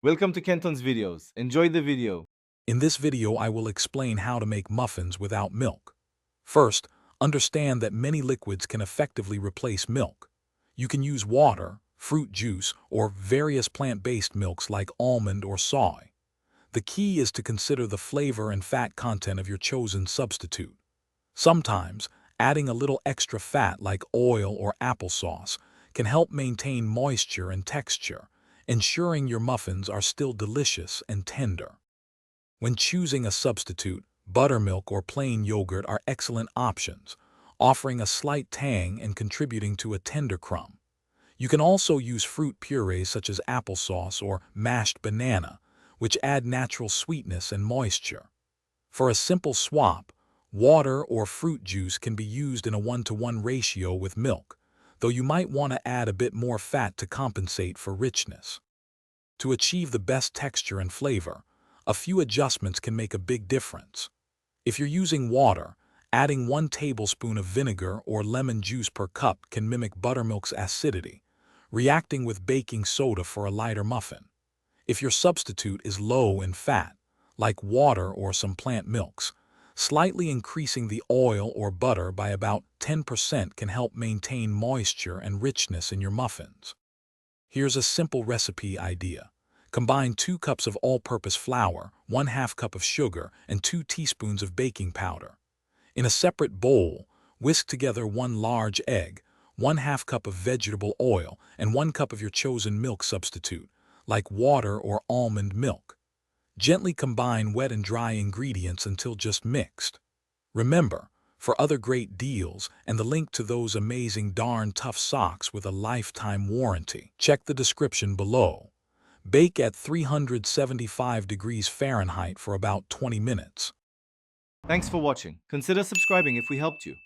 Welcome to Kenton's videos. Enjoy the video. In this video, I will explain how to make muffins without milk. First, understand that many liquids can effectively replace milk. You can use water, fruit juice, or various plant-based milks like almond or soy. The key is to consider the flavor and fat content of your chosen substitute. Sometimes, adding a little extra fat like oil or applesauce can help maintain moisture and texture, ensuring your muffins are still delicious and tender. When choosing a substitute, buttermilk or plain yogurt are excellent options, offering a slight tang and contributing to a tender crumb. You can also use fruit purees such as applesauce or mashed banana, which add natural sweetness and moisture. For a simple swap, water or fruit juice can be used in a 1-to-1 ratio with milk, though you might want to add a bit more fat to compensate for richness. To achieve the best texture and flavor, a few adjustments can make a big difference. If you're using water, adding 1 tablespoon of vinegar or lemon juice per cup can mimic buttermilk's acidity, reacting with baking soda for a lighter muffin. If your substitute is low in fat, like water or some plant milks, slightly increasing the oil or butter by about 10% can help maintain moisture and richness in your muffins. Here's a simple recipe idea. Combine 2 cups of all-purpose flour, 1/2 cup of sugar, and 2 teaspoons of baking powder. In a separate bowl, whisk together 1 large egg, 1/2 cup of vegetable oil, and 1 cup of your chosen milk substitute, like water or almond milk. Gently combine wet and dry ingredients until just mixed. Remember, for other great deals and the link to those amazing darn tough socks with a lifetime warranty, check the description below. Bake at 375 degrees Fahrenheit for about 20 minutes. Thanks for watching. Consider subscribing if we helped you.